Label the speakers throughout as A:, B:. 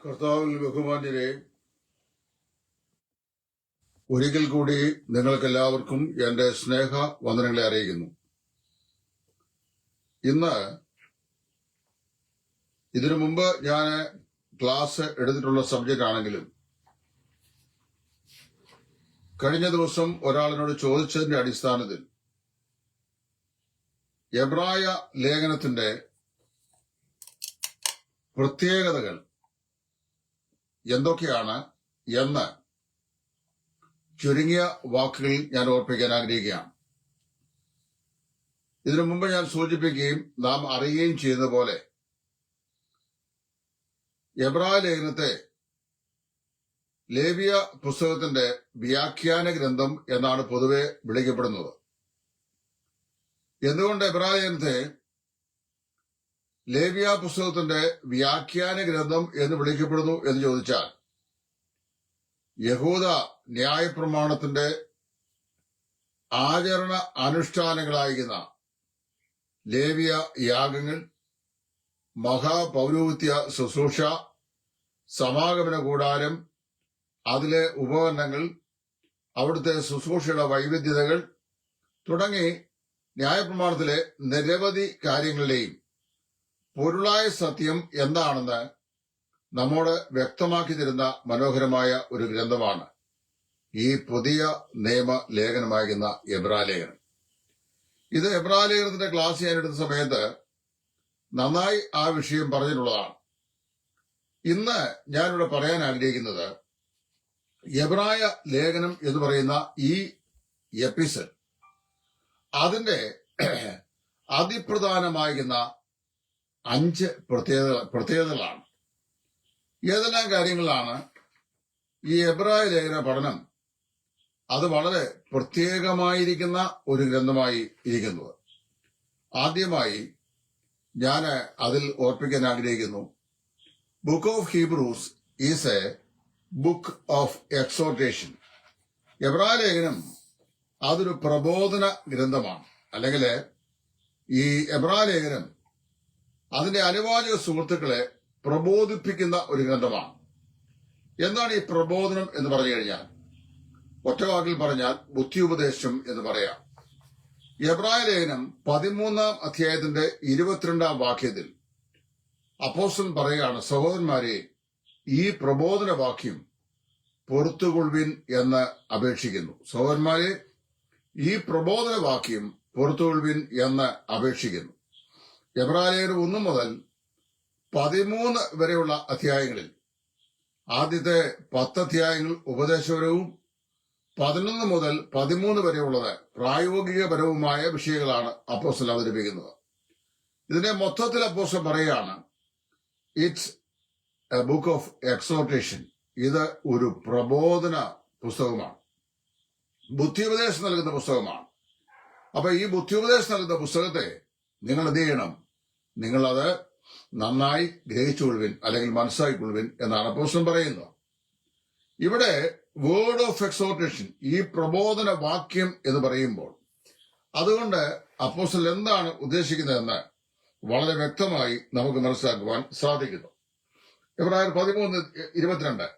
A: കർത്താവിൽ ബഹുമാന്യരെ, ഒരിക്കൽ കൂടി നിങ്ങൾക്കെല്ലാവർക്കും എന്റെ സ്നേഹ വന്ദനങ്ങളെ അറിയിക്കുന്നു. ഇന്ന് ഇതിനു മുമ്പ് ഞാൻ ക്ലാസ് എടുത്തിട്ടുള്ള സബ്ജക്റ്റ് ആണെങ്കിലും കഴിഞ്ഞ ദിവസം ഒരാളിനോട് ചോദിച്ചതിന്റെ അടിസ്ഥാനത്തിൽ എബ്രായ ലേഖനത്തിന്റെ പ്രത്യേകതകൾ എന്തൊക്കെയാണ് എന്ന് ചുരുങ്ങിയ വാക്കുകളിൽ ഞാൻ ഓർപ്പിക്കാൻ ആഗ്രഹിക്കുകയാണ്. ഇതിനു മുമ്പ് ഞാൻ സൂചിപ്പിക്കുകയും നാം അറിയുകയും ചെയ്യുന്ന പോലെ എബ്രായ ലേഖനത്തെ ലേവ്യ പുസ്തകത്തിന്റെ വ്യാഖ്യാന ഗ്രന്ഥം എന്നാണ് പൊതുവെ വിളിക്കപ്പെടുന്നത്. എന്തുകൊണ്ട് എബ്രായ ലേഖനത്തെ ലേവ്യ പുസ്തകത്തിന്റെ വ്യാഖ്യാന ഗ്രന്ഥം എന്ന് വിളിക്കപ്പെടുന്നു എന്ന് ചോദിച്ചാൽ, യഹൂദ ന്യായപ്രമാണത്തിന്റെ ആചരണ അനുഷ്ഠാനങ്ങളായിരിക്കുന്ന ലേവ്യ യാഗങ്ങൾ, മഹാപൗരോഹിത്യ ശുശ്രൂഷ, സമാഗമന കൂടാരം, അതിലെ ഉപകരണങ്ങൾ, അവിടുത്തെ ശുശ്രൂഷയുടെ വൈവിധ്യതകൾ തുടങ്ങി ന്യായപ്രമാണത്തിലെ നിരവധി കാര്യങ്ങളിലെയും പൊരുളായ സത്യം എന്താണെന്ന് നമ്മോട് വ്യക്തമാക്കി തരുന്ന മനോഹരമായ ഒരു ഗ്രന്ഥമാണ് ഈ പുതിയ നിയമ ലേഖനമാകുന്ന എബ്രായ ലേഖനം. ഇത് എബ്രായ ലേഖനത്തിന്റെ ക്ലാസ് ഞാൻ എടുത്ത സമയത്ത് നന്നായി ആ വിഷയം പറഞ്ഞിട്ടുള്ളതാണ്. ഇന്ന് ഞാനിവിടെ പറയാൻ ആഗ്രഹിക്കുന്നത് എബ്രായ ലേഖനം എന്ന് പറയുന്ന ഈ എപ്പിസോഡ് അതിന്റെ അതിപ്രധാനമാകുന്ന 5 പ്രത്യേകതകളാണ്. ഏതെല്ലാം കാര്യങ്ങളാണ് ഈ എബ്രായ ലേഖന പഠനം അത് വളരെ പ്രത്യേകമായിരിക്കുന്ന ഒരു ഗ്രന്ഥമായി ഇരിക്കുന്നത്. ആദ്യമായി ഞാൻ അതിൽ ഓർപ്പിക്കാൻ ആഗ്രഹിക്കുന്നു, book of Hebrews is A book of exhortation. എബ്രായ ലേഖനം അതൊരു പ്രബോധന ഗ്രന്ഥമാണ്. അല്ലെങ്കിൽ ഈ എബ്രായ ലേഖനം അതിന്റെ അനുവാചക സുഹൃത്തുക്കളെ പ്രബോധിപ്പിക്കുന്ന ഒരു ഗ്രന്ഥമാണ്. എന്താണ് ഈ പ്രബോധനം എന്ന് പറഞ്ഞു കഴിഞ്ഞാൽ, ഒറ്റവാക്കിൽ പറഞ്ഞാൽ ബുദ്ധിയുപദേശം എന്ന് പറയാം. എബ്രായ ലേഖനം 13-ാം അധ്യായത്തിന്റെ 22-ാം വാക്യത്തിൽ അപ്പോസ്തലൻ പറയുകയാണ്, സഹോദരന്മാരെ, ഈ പ്രബോധന വാക്യം പൊറുത്തുകൊള്ളുവിൻ എന്ന് അപേക്ഷിക്കുന്നു. സഹോദരന്മാരെ, ഈ പ്രബോധന വാക്യം പൊറുത്തുകൊള്ളുവിൻ എന്ന് അപേക്ഷിക്കുന്നു. എബ്രായ ലേഖനം 1 മുതൽ 13 വരെയുള്ള അധ്യായങ്ങളിൽ ആദ്യത്തെ 10 അധ്യായങ്ങൾ ഉപദേശപരവും 11 മുതൽ 13 വരെയുള്ളത് പ്രായോഗികപരവുമായ വിഷയങ്ങളാണ് അപ്പോസ്തലൻ അവതരിപ്പിക്കുന്നത്. ഇതിനെ മൊത്തത്തിൽ അപ്പോസ്തലൻ പറയുകയാണ്, it's A book of exhortation. ഇത് ഒരു പ്രബോധന പുസ്തകമാണ്, ബുദ്ധിയുപദേശം നൽകുന്ന പുസ്തകമാണ്. അപ്പൊ ഈ ബുദ്ധിയുപദേശം നൽകുന്ന പുസ്തകത്തെ നിങ്ങൾ എന്ത് ചെയ്യണം? നിങ്ങളത് നന്നായി ഗ്രഹിച്ചുകൊള്ളുവിൻ, അല്ലെങ്കിൽ മനസ്സിലാക്കിക്കൊള്ളുവിൻ എന്നാണ് അപ്പോസ്തലൻ പറയുന്നത്. ഇവിടെ വേർഡ് ഓഫ് എക്സോർട്ടേഷൻ, ഈ പ്രബോധന വാക്യം എന്ന് പറയുമ്പോൾ അതുകൊണ്ട് അപ്പോസ്തലൻ എന്താണ് ഉദ്ദേശിക്കുന്നതെന്ന് വളരെ വ്യക്തമായി നമുക്ക് മനസ്സിലാക്കുവാൻ സാധിക്കുന്നു. എബ്രായർ 13:22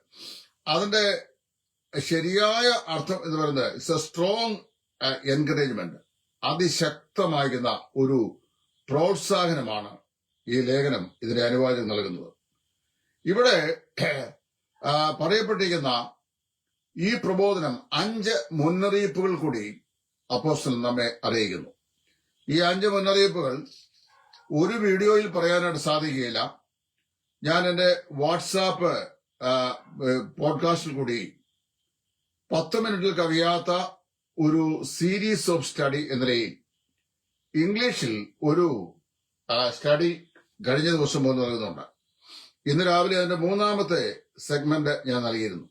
A: അതിന്റെ ശരിയായ അർത്ഥം എന്ന് പറയുന്നത് ഇറ്റ്സ് എ സ്ട്രോങ് എൻകറേജ്മെന്റ്, അതിശക്തമാകുന്ന ഒരു പ്രോത്സാഹനമാണ് ഈ ലേഖനം ഇതിന്റെ അനുവാദം നൽകുന്നത്. ഇവിടെ പറയപ്പെട്ടിരിക്കുന്ന ഈ പ്രബോധനം 5 മുന്നറിയിപ്പുകൾ കൂടി അപ്പോസ്തലൻ നമ്മെ അറിയിക്കുന്നു. ഈ 5 മുന്നറിയിപ്പുകൾ ഒരു വീഡിയോയിൽ പറയാനായിട്ട് സാധിക്കുകയില്ല. ഞാൻ എന്റെ വാട്സാപ്പ് പോഡ്കാസ്റ്റിൽ കൂടി 10 മിനിറ്റിൽ കവിയാത്ത ഒരു സീരീസ് ഓഫ് സ്റ്റഡി എന്ന നിലയിൽ ഇംഗ്ലീഷിൽ ഒരു സ്റ്റഡി കഴിഞ്ഞ ദിവസം മുതൽ നൽകുന്നുണ്ട്. ഇന്ന് രാവിലെ അതിന്റെ 3ാമത്തെ സെഗ്മെന്റ് ഞാൻ നൽകിയിരുന്നു.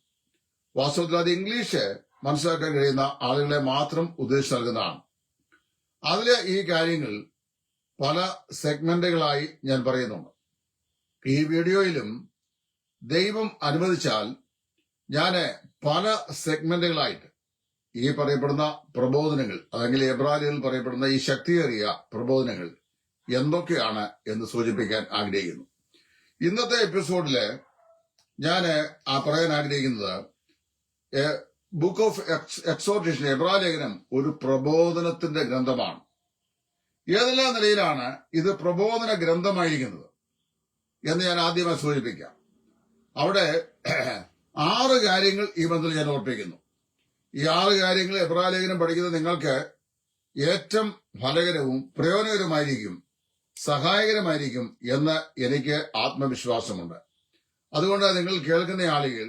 A: വാസ്തവത്തിൽ അത് ഇംഗ്ലീഷ് മനസ്സിലാക്കാൻ കഴിയുന്ന ആളുകളെ മാത്രം ഉദ്ദേശിച്ച് നൽകുന്നതാണ്. അതിലെ ഈ കാര്യങ്ങൾ പല സെഗ്മെന്റുകളായി ഞാൻ പറയുന്നുണ്ട്. ഈ വീഡിയോയിലും ദൈവം അനുവദിച്ചാൽ ഞാൻ പല സെഗ്മെന്റുകളായിട്ട് ഈ പറയപ്പെടുന്ന പ്രബോധനങ്ങൾ, അല്ലെങ്കിൽ എബ്രായരിൽ പറയപ്പെടുന്ന ഈ ശക്തിയേറിയ പ്രബോധനങ്ങൾ എന്തൊക്കെയാണ് എന്ന് സൂചിപ്പിക്കാൻ ആഗ്രഹിക്കുന്നു. ഇന്നത്തെ എപ്പിസോഡില് ഞാൻ പറയാൻ ആഗ്രഹിക്കുന്നത് ബുക്ക് ഓഫ് എക്സോർട്ടേഷൻ എബ്രായ ലേഖനം ഒരു പ്രബോധനത്തിന്റെ ഗ്രന്ഥമാണ്. ഏതെല്ലാം നിലയിലാണ് ഇത് പ്രബോധന ഗ്രന്ഥമായിരിക്കുന്നത് എന്ന് ഞാൻ ആദ്യമായി സൂചിപ്പിക്കാം. അവിടെ 6 കാര്യങ്ങൾ ഈ ബന്ധത്തിൽ ഞാൻ ഓർപ്പിക്കുന്നു. ഈ 6 കാര്യങ്ങൾ എബ്രായ ലേഖനം പഠിക്കുന്നത് നിങ്ങൾക്ക് ഏറ്റവും ഫലകരവും പ്രയോജനകരമായിരിക്കും, സഹായകരമായിരിക്കും എന്ന് എനിക്ക് ആത്മവിശ്വാസമുണ്ട്. അതുകൊണ്ട് നിങ്ങൾ കേൾക്കുന്ന ആളുകൾ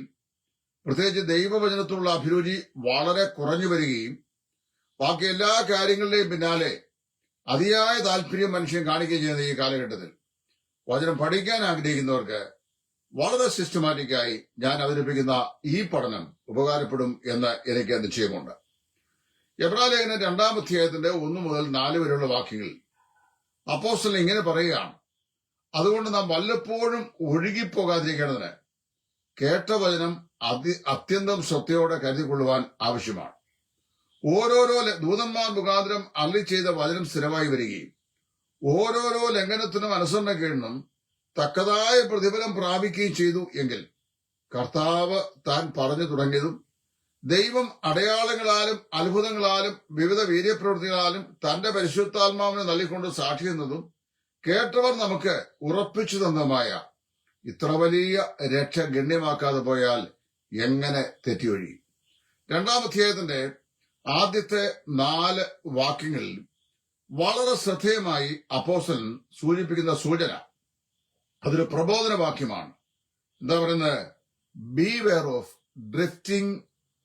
A: പ്രത്യേകിച്ച് ദൈവവചനത്തിലുള്ള അഭിരുചി വളരെ കുറഞ്ഞു വരികയും ബാക്കി എല്ലാ കാര്യങ്ങളുടെയും പിന്നാലെ അതിയായ താല്പര്യം മനുഷ്യൻ കാണിക്കുകയും ചെയ്യുന്ന ഈ കാലഘട്ടത്തിൽ വചനം പഠിക്കാൻ ആഗ്രഹിക്കുന്നവർക്ക് വളരെ സിസ്റ്റമാറ്റിക്കായി ഞാൻ അവതരിപ്പിക്കുന്ന ഈ പഠനം ഉപകാരപ്പെടും എന്ന് എനിക്ക് നിശ്ചയമുണ്ട്. എബ്രായ ലേഖനം 2-ാം അധ്യായത്തിന്റെ 1 മുതൽ 4 വരെയുള്ള വാക്യങ്ങളിൽ അപ്പോസ്തലൻ ഇങ്ങനെ പറയുകയാണ്: അതുകൊണ്ട് നാം വല്ലപ്പോഴും ഒഴുകിപ്പോകാതിരിക്കേണ്ടതിന് കേട്ട വചനം അത്യന്തം ശ്രദ്ധയോടെ കരുതിക്കൊള്ളുവാൻ ആവശ്യമാണ്. ഓരോരോ ദൂതന്മാർ മുഖാന്തരം അരുളി ചെയ്ത വചനം സ്ഥിരമായി വരികയും ഓരോരോ ലംഘനത്തിനും അനുസരണക്കേടിനും തക്കതായ പ്രതിഫലം പ്രാപിക്കുകയും ചെയ്തു എങ്കിൽ കർത്താവ് താൻ പറഞ്ഞു തുടങ്ങിയതും ദൈവം അടയാളങ്ങളാലും അത്ഭുതങ്ങളാലും വിവിധ വീര്യപ്രവൃത്തികളാലും തന്റെ പരിശുദ്ധാത്മാവിനെ നൽകിക്കൊണ്ട് സാക്ഷിക്കുന്നതും കേട്ടവർ നമുക്ക് ഉറപ്പിച്ചു തന്നതുമായ ഇത്ര വലിയ രക്ഷ ഗണ്യമാക്കാതെ പോയാൽ എങ്ങനെ തെറ്റിയൊഴിയും? 2-ാം അധ്യായത്തിന്റെ ആദ്യത്തെ 4 വാക്യങ്ങളിൽ വളരെ ശ്രദ്ധേയമായി അപ്പോസ്തലൻ സൂചിപ്പിക്കുന്ന സൂചന അതൊരു പ്രബോധന വാക്യമാണ്. എന്താ പറയുന്നത്? Beware of drifting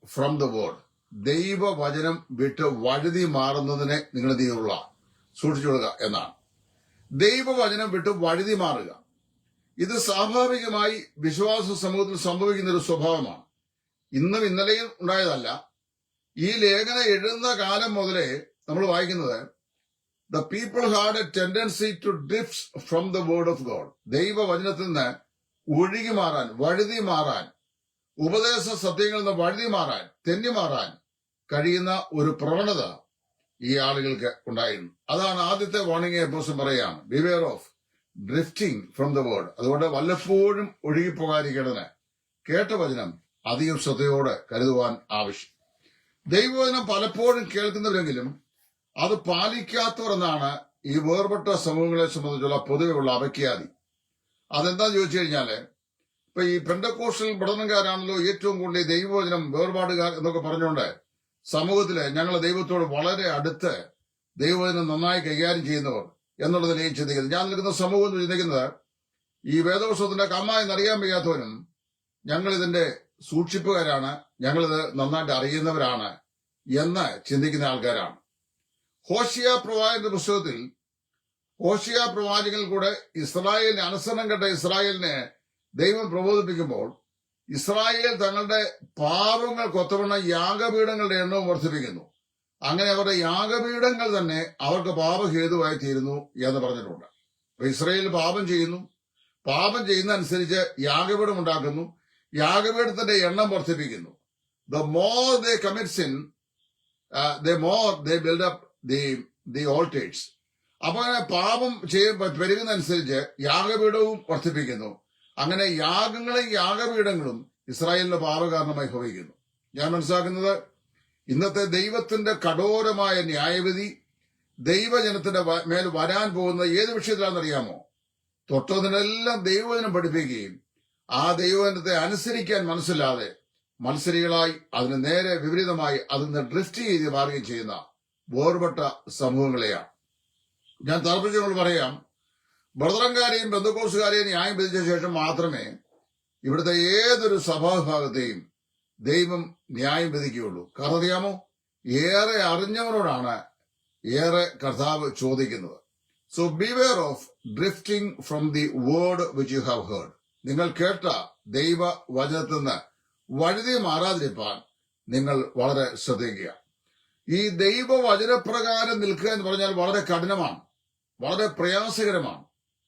A: from the word. ദൈവവചനം വിട്ട് വഴുതി മാറുന്നതിനെ നിങ്ങൾ എന്ത് ചെയ്യുക? സൂക്ഷിച്ചുകൊള്ളുക എന്നാണ്. ദൈവവചനം വിട്ട് വഴുതി മാറുക, ഇത് സ്വാഭാവികമായി വിശ്വാസ സമൂഹത്തിൽ സംഭവിക്കുന്ന ഒരു സ്വഭാവമാണ്. ഇന്നും ഇന്നലെയും ഉണ്ടായതല്ല. ഈ ലേഖനം എഴുതുന്ന കാലം മുതലേ നമ്മൾ വായിക്കുന്നത് the people had a tendency to drift from the word of God. ദൈവവചനത്തിൽ നിന്ന് ഒഴുകി മാറാൻ, വഴുതി മാറാൻ, ഉപദേശ സത്യങ്ങളിൽ നിന്ന് വഴുതി മാറാൻ, തെന്നി മാറാൻ കഴിയുന്ന ഒരു പ്രവണത ഈ ആളുകൾക്ക് ഉണ്ടായിരുന്നു. അതാണ് ആദ്യത്തെ വാർണിംഗ് അപ്പോസ്തലൻ പറയുകയാണ്: beware of drifting from the word. അതുകൊണ്ട് വല്ലപ്പോഴും ഒഴുകിപ്പോകാതിരിക്കേണ്ടതിന് കേട്ട വചനം അധികം ശ്രദ്ധയോടെ കരുതുവാൻ ആവശ്യം. ദൈവവചനം പലപ്പോഴും കേൾക്കുന്നവരെങ്കിലും അത് പാലിക്കാത്തവർ എന്നാണ് ഈ വേർപെട്ട സമൂഹങ്ങളെ സംബന്ധിച്ചുള്ള പൊതുവെയുള്ള അപഖ്യാതി. അതെന്താന്ന് ചോദിച്ചു കഴിഞ്ഞാല്, ഇപ്പൊ ഈ പെന്തക്കോസ്റ്റൽ പഠനക്കാരാണല്ലോ ഏറ്റവും കൂടുതൽ ദൈവവചനം വേർപാടുകാർ എന്നൊക്കെ പറഞ്ഞുകൊണ്ട് സമൂഹത്തില് ഞങ്ങൾ ദൈവത്തോട് വളരെ അടുത്ത് ദൈവവചനം നന്നായി കൈകാര്യം ചെയ്യുന്നവർ എന്നുള്ള നിലയിൽ ചിന്തിക്കുന്നത്. ഞാൻ നിൽക്കുന്ന സമൂഹം ചിന്തിക്കുന്നത് ഈ വേദപുസ്തകത്തിന്റെ കമ്മായെന്ന് അറിയാൻ വയ്യാത്തവരും ഞങ്ങൾ ഇതിന്റെ സൂക്ഷിപ്പുകാരാണ്, ഞങ്ങളിത് നന്നായിട്ട് അറിയുന്നവരാണ് എന്ന് ചിന്തിക്കുന്ന ആൾക്കാരാണ്. ഹോശിയ പ്രവാചകന്റെ പുസ്തകത്തിൽ ഹോശിയ പ്രവാചകനിൽ കൂടെ ഇസ്രായേലിനെ, അനുസരണം കെട്ട ഇസ്രായേലിനെ ദൈവം പ്രബോധിപ്പിക്കുമ്പോൾ ഇസ്രായേൽ തങ്ങളുടെ പാപങ്ങൾക്കൊത്തവണ്ണം യാഗപീഠങ്ങളുടെ എണ്ണവും വർദ്ധിപ്പിക്കുന്നു. അങ്ങനെ അവരുടെ യാഗപീഠങ്ങൾ തന്നെ അവർക്ക് പാപഹേതുവായി തീരുന്നു എന്ന് പറഞ്ഞിട്ടുണ്ട്. അപ്പൊ ഇസ്രായേൽ പാപം ചെയ്യുന്നു, പാപം ചെയ്യുന്നതനുസരിച്ച് യാഗപീഠം ഉണ്ടാക്കുന്നു, യാഗപീഠത്തിന്റെ എണ്ണം വർദ്ധിപ്പിക്കുന്നു. The more they commit sin, the more they build up the altars. അപ്പൊ അങ്ങനെ പാപം പെരുകുന്നതനുസരിച്ച് യാഗപീഠവും വർദ്ധിപ്പിക്കുന്നു. അങ്ങനെ യാഗങ്ങളും യാഗപീഠങ്ങളും ഇസ്രായേലിന്റെ പാപകാരണമായി ഭവിക്കുന്നു. ഞാൻ മനസ്സിലാക്കുന്നത് ഇന്നത്തെ ദൈവത്തിന്റെ കഠോരമായ ന്യായവിധി ദൈവജനത്തിന്റെ മേൽ വരാൻ പോകുന്ന ഏത് വിഷയത്തിലാണെന്നറിയാമോ? തൊട്ടതിനെല്ലാം ദൈവജനം പഠിപ്പിക്കുകയും ആ ദൈവജനത്തെ അനുസരിക്കാൻ മനസ്സില്ലാതെ മത്സരികളായി അതിന് നേരെ വിപരീതമായി അതിൽ നിന്ന് ഡ്രിഫ്റ്റ് ചെയ്ത് മാറുകയും ചെയ്യുന്ന വേർപെട്ട സമൂഹങ്ങളെയാണ്. ഞാൻ തർപ്പിച്ചുകൊണ്ട് പറയാം, ബ്രദറൻകാരെയും ബന്ധുക്കോസുകാരെയും ന്യായം വിധിച്ച ശേഷം മാത്രമേ ഇവിടുത്തെ ഏതൊരു സഭാവിഭാഗത്തെയും ദൈവം ന്യായം വിധിക്കുകയുള്ളൂ. കാരണം അറിയാമോ, ഏറെ അറിഞ്ഞവരോടാണ് ഏറെ കർത്താവ് ചോദിക്കുന്നത്. So beware of drifting from the word which you have heard. നിങ്ങൾ കേട്ട ദൈവ വചനത്തിൽ നിന്ന് വഴുതി മാറാതിരിക്കാൻ നിങ്ങൾ വളരെ ശ്രദ്ധിക്കുക. ഈ ദൈവവചനപ്രകാരം നിൽക്കുക എന്ന് പറഞ്ഞാൽ വളരെ കഠിനമാണ്, വളരെ പ്രയാസകരമാണ്.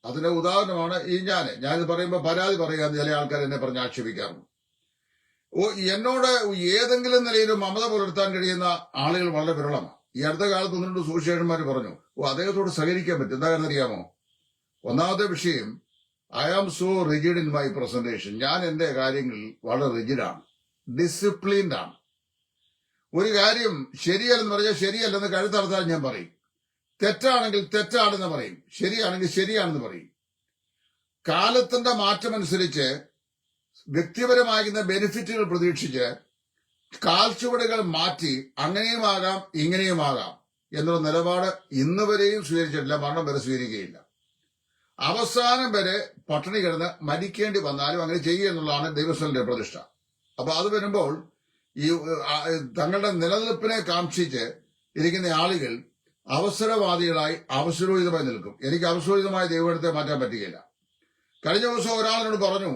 A: അതിന്റെ ഉദാഹരണമാണ് ഈ ഞാനിത് പറയുമ്പോൾ പരാതി പറയാന്ന് ചില ആൾക്കാർ എന്നെ പറഞ്ഞ് ആക്ഷേപിക്കാറുണ്ട്. എന്നോട് ഏതെങ്കിലും നിലയിൽ മമത പുലർത്താൻ കഴിയുന്ന ആളുകൾ വളരെ വിരളമാണ്. ഈ അടുത്ത കാലത്ത് 1-2 സുവിശേഷന്മാർ പറഞ്ഞു, അദ്ദേഹത്തോട് സഹകരിക്കാൻ പറ്റും. എന്താ കാരണം അറിയാമോ? ഒന്നാമത്തെ വിഷയം, I am so rigid in my presentation. ഞാൻ എന്റെ കാര്യങ്ങളിൽ വളരെ റിജിഡാണ്, ഡിസിപ്ലിൻഡ് ആണ്. ഒരു കാര്യം ശരിയല്ലെന്ന് പറഞ്ഞാൽ ശരിയല്ലെന്ന് കഴുത്തറുത്താൽ ഞാൻ പറയും. തെറ്റാണെങ്കിൽ തെറ്റാണെന്ന് പറയും, ശരിയാണെങ്കിൽ ശരിയാണെന്ന് പറയും. കാലത്തിന്റെ മാറ്റമനുസരിച്ച് വ്യക്തിപരമാകുന്ന ബെനിഫിറ്റുകൾ പ്രതീക്ഷിച്ച് കാൽച്ചുവടുകൾ മാറ്റി അങ്ങനെയുമാകാം ഇങ്ങനെയുമാകാം എന്നുള്ള നിലപാട് ഇന്ന് വരെയും സ്വീകരിച്ചിട്ടില്ല, മരണം വരെ സ്വീകരിക്കുകയില്ല. അവസാനം വരെ പട്ടിണി കിടന്ന് മരിക്കേണ്ടി വന്നാലും അങ്ങനെ ചെയ്യുക എന്നുള്ളതാണ് ദൈവസ്ഥലിന്റെ പ്രതിഷ്ഠ. അപ്പൊ അത് വരുമ്പോൾ ഈ തങ്ങളുടെ നിലനിൽപ്പിനെ കാക്ഷിച്ച് ഇരിക്കുന്ന ആളുകൾ അവസരവാദികളായി അവസരോചിതമായി നിൽക്കും. എനിക്ക് അവസരോചിതമായ ദൈവത്തെ മാറ്റാൻ പറ്റുകയില്ല. കഴിഞ്ഞ ദിവസം ഒരാളിനോട് പറഞ്ഞു,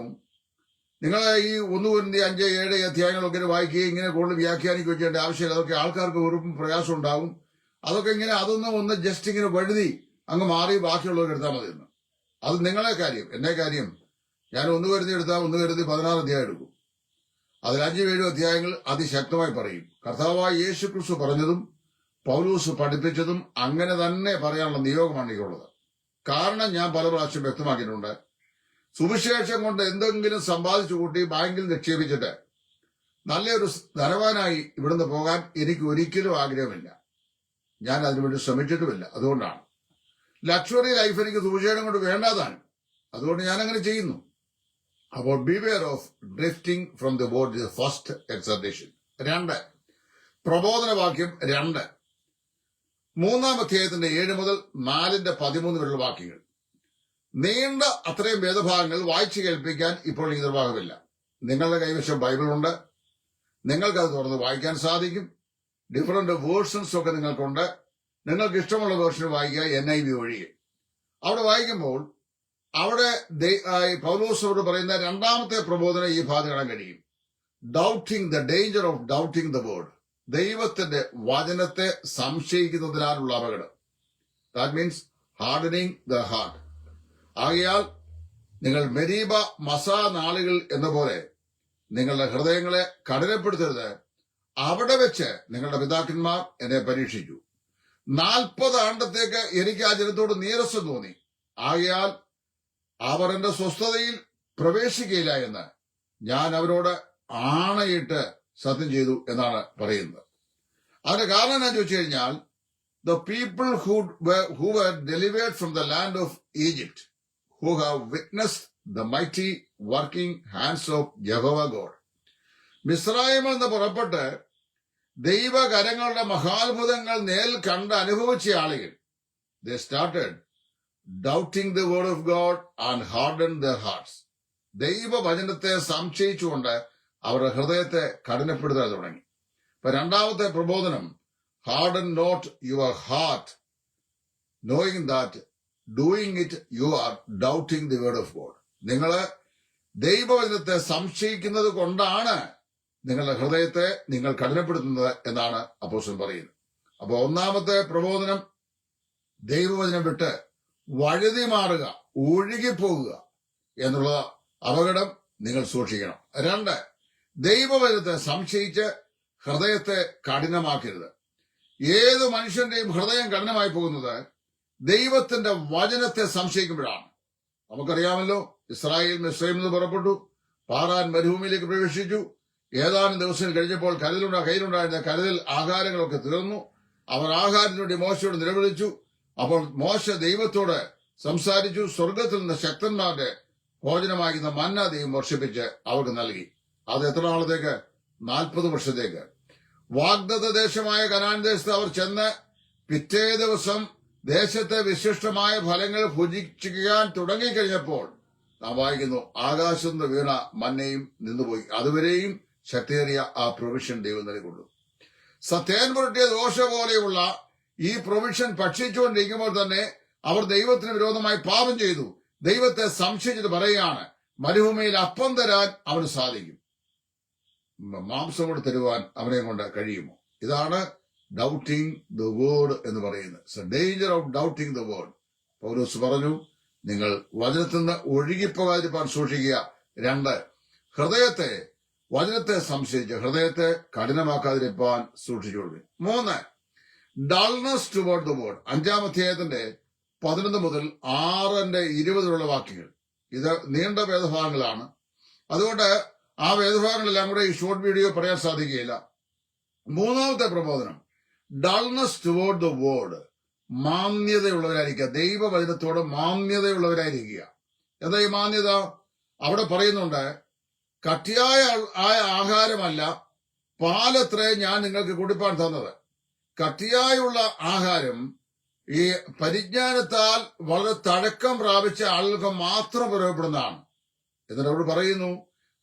A: നിങ്ങൾ ഈ 1 Corinthians 5, 7 അധ്യായങ്ങളൊക്കെ വായിക്കുകയും ഇങ്ങനെ കൂടുതൽ വ്യാഖ്യാനിക്കുകയും ചെയ്യേണ്ട ആവശ്യമില്ല. അതൊക്കെ ആൾക്കാർക്ക് വെറും പ്രയാസം ഉണ്ടാകും. അതൊക്കെ ഇങ്ങനെ ഒന്ന് ജസ്റ്റ് ഇങ്ങനെ വഴുതി അങ്ങ് മാറി ബാക്കിയുള്ളവർ എടുത്താൽ മതി എന്ന്. അത് നിങ്ങളെ കാര്യം, എന്നെ കാര്യം. ഞാൻ 1 Corinthians എടുത്താൽ 1 Corinthians 16 അധ്യായം എടുക്കും. അതിൽ 5, 7 അധ്യായങ്ങൾ അതിശക്തമായി പറയും. കർത്താവായ യേശു ക്രിസ്തു പറഞ്ഞതും പൗലോസ് പഠിപ്പിച്ചതും അങ്ങനെ തന്നെ പറയാനുള്ള നിയോഗമാണ് എനിക്കുള്ളത്. കാരണം ഞാൻ പല പ്രാവശ്യം വ്യക്തമാക്കിയിട്ടുണ്ട്, സുവിശേഷം കൊണ്ട് എന്തെങ്കിലും സമ്പാദിച്ചു കൂട്ടി ബാങ്കിൽ നിക്ഷേപിച്ചിട്ട് നല്ലൊരു ധനവാനായി ഇവിടുന്ന് പോകാൻ എനിക്ക് ഒരിക്കലും ആഗ്രഹമില്ല. ഞാൻ അതിനുവേണ്ടി ശ്രമിച്ചിട്ടുമില്ല. അതുകൊണ്ടാണ് ലക്ഷറി ലൈഫ് എനിക്ക് സുവിശേഷം കൊണ്ട് വേണ്ടാതാണ്. അതുകൊണ്ട് ഞാൻ അങ്ങനെ ചെയ്യുന്നു. അപ്പോൾ beware of drifting from the word is first exhortation. 2 പ്രബോധനവാക്യം 2 3 അധ്യായത്തിന്റെ 7 മുതൽ 4-13 വരെയുള്ള വാക്യങ്ങൾ. നീണ്ട അത്രയും വേദഭാഗങ്ങൾ വായിച്ചു കേൾപ്പിക്കാൻ ഇപ്പോൾ ഈ നിർവാഹമില്ല. നിങ്ങളുടെ കൈവശം ബൈബിളുണ്ട്, നിങ്ങൾക്കത് തുറന്ന് വായിക്കാൻ സാധിക്കും. ഡിഫറന്റ് വേർഷൻസ് ഒക്കെ നിങ്ങൾക്കുണ്ട്. നിങ്ങൾക്ക് ഇഷ്ടമുള്ള വേർഷൻ വായിക്കുക, NIV ഒഴികെ. അവിടെ വായിക്കുമ്പോൾ അവിടെ പൗലോസോട് പറയുന്ന 2ാമത്തെ പ്രബോധനം ഈ ഭാഗത്ത് കാണാൻ കഴിയും. Doubting the danger of doubting the word. ദൈവത്തിന്റെ വചനത്തെ സംശയിക്കുന്നതിനാലുള്ള അപകടം. That means hardening the heart. ആകയാൽ നിങ്ങൾ മെരീബ മസാ നാളുകൾ എന്ന പോലെ നിങ്ങളുടെ ഹൃദയങ്ങളെ കഠിനപ്പെടുത്തരുത്. അവിടെ വെച്ച് നിങ്ങളുടെ പിതാക്കന്മാർ എന്നെ പരീക്ഷിച്ചു. 40 ആണ്ടത്തേക്ക് എനിക്ക് ആ ജനത്തോട് നീരസം തോന്നി. ആകയാൽ അവർ എന്റെ സ്വസ്ഥതയിൽ പ്രവേശിക്കുകയില്ല എന്ന് ഞാൻ അവരോട് ആണയിട്ട് സത്യം ചെയ്തു എന്നാണ് പറയുന്നത്. അതിന്റെ കാരണം എന്താ ചോദിച്ചു കഴിഞ്ഞാൽ, the people who were delivered from the land of Egypt, who have witnessed the mighty working hands of Jehovah God. മിസ്രയീമിൽ നിന്ന് പുറപ്പെട്ട് ദൈവകരങ്ങളുടെ മഹാത്ഭുതങ്ങൾ നേരിൽ കണ്ട് അനുഭവിച്ച ആളുകൾ, they started doubting the word of God and hardened their hearts. ദൈവവചനത്തെ സംശയിച്ചുകൊണ്ട് അവരുടെ ഹൃദയത്തെ കഠിനപ്പെടുത്താൻ തുടങ്ങി. ഇപ്പൊ 2ാമത്തെ പ്രബോധനം, harden not your heart, knowing that doing it you are doubting the word of God. നിങ്ങള് ദൈവവചനത്തെ സംശയിക്കുന്നത് കൊണ്ടാണ് നിങ്ങളുടെ ഹൃദയത്തെ നിങ്ങൾ കഠിനപ്പെടുത്തുന്നത് എന്നാണ് അപ്പോസ്തലൻ പറയുന്നത്. അപ്പൊ 1ാമത്തെ പ്രബോധനം, ദൈവവചനം വിട്ട് വഴുതി മാറുക, ഒഴുകിപ്പോകുക എന്നുള്ള അപകടം നിങ്ങൾ സൂക്ഷിക്കണം. 2, ദൈവവചനത്തെ സംശയിച്ച് ഹൃദയത്തെ കഠിനമാക്കരുത്. ഏത് മനുഷ്യന്റെയും ഹൃദയം കഠിനമായി പോകുന്നത് ദൈവത്തിന്റെ വചനത്തെ സംശയിക്കുമ്പോഴാണ്. നമുക്കറിയാമല്ലോ, ഇസ്രായേൽ മിസ്രയീമിൽ നിന്ന് പുറപ്പെട്ടു, പാറാൻ മരുഭൂമിയിലേക്ക് പ്രവേശിച്ചു. ഏതാനും ദിവസം കഴിഞ്ഞപ്പോൾ കയ്യിലുണ്ടായിരുന്ന കരുതൽ ആഹാരങ്ങളൊക്കെ തീർന്നു. അവർ ആഹാരത്തിനു വേണ്ടി മോശയോട് നിലവിളിച്ചു. അപ്പോൾ മോശ ദൈവത്തോട് സംസാരിച്ചു. സ്വർഗത്തിൽ നിന്ന് ശക്തന്മാരുടെ ഭോജനമാകുന്ന മന്ന ദൈവം വർഷിപ്പിച്ച് അവർക്ക് നൽകി. അത് എത്ര നാളത്തേക്ക്? 40 വർഷത്തേക്ക്. വാഗ്ദത്ത ദേശമായ കനാൻ ദേശത്ത് അവർ ചെന്ന് പിറ്റേ ദിവസം ദേശത്തെ വിശിഷ്ടമായ ഫലങ്ങൾ ഭുജിക്കാൻ തുടങ്ങിക്കഴിഞ്ഞപ്പോൾ നാം വായിക്കുന്നു, ആകാശത്ത് നിന്ന് വീണ മന്നയും നിന്നുപോയി. അതുവരെയും ശക്തിയേറിയ ആ പ്രൊവിഷൻ ദൈവം നൽകിക്കൊണ്ടു. സത്യേൻ പുരട്ടിയ ദോശ പോലെയുള്ള ഈ പ്രൊവിഷൻ ഭക്ഷിച്ചുകൊണ്ടിരിക്കുമ്പോൾ തന്നെ അവർ ദൈവത്തിന് വിരോധമായി പാപം ചെയ്തു. ദൈവത്തെ സംശയിച്ചിട്ട് പറയുകയാണ്, മരുഭൂമിയിൽ അപ്പം തരാൻ അവന് സാധിക്കും, മാംസം കൊണ്ട് തരുവാൻ അവനെ കൊണ്ട് കഴിയുമോ? ഇതാണ് ഡൗട്ടിങ് ദ വേർഡ് എന്ന് പറയുന്നത്. It's a danger of doubting the word. Paulose പറഞ്ഞു, നിങ്ങൾ വചനത്തിൽ നിന്ന് ഒഴുകിപ്പോകാതിരിക്കാൻ സൂക്ഷിക്കുക. 2, വചനത്തെ സംശയിച്ച് ഹൃദയത്തെ കഠിനമാക്കാതിരിക്കാൻ സൂക്ഷിച്ചുകൊള്ളുക. 3, ഡൾനെസ് ടുവേർഡ് ദ വേർഡ്. 5-ാം അധ്യായത്തിന്റെ 11 മുതൽ 6-20 വാക്യങ്ങൾ. ഇത് നീണ്ട വേദഭാഗങ്ങളാണ്. അതുകൊണ്ട് ആ വേദഭാഗങ്ങളെല്ലാം കൂടെ ഈ ഷോർട്ട് വീഡിയോ പറയാൻ സാധിക്കുകയില്ല. മൂന്നാമത്തെ പ്രബോധനം, ഡൾനെസ് ടുവേർഡ് ദ വേർഡ്, മാന്യതയുള്ളവരായിരിക്കുക. ദൈവവചനത്തോട് മാന്യതയുള്ളവരായിരിക്കുക. എന്താ ഈ മാന്യത? അവിടെ പറയുന്നുണ്ട്, കട്ടിയായ ആഹാരമല്ല പാലത്രേ ഞാൻ നിങ്ങൾക്ക് കുടിപ്പാൻ തന്നത്. കട്ടിയായുള്ള ആഹാരം ഈ പരിജ്ഞാനത്താൽ വളരെ തഴക്കം പ്രാപിച്ച ആളുകൾക്ക് മാത്രം പ്രയോജനപ്പെടുന്നതാണ്. എന്നിട്ട് അവിടെ പറയുന്നു,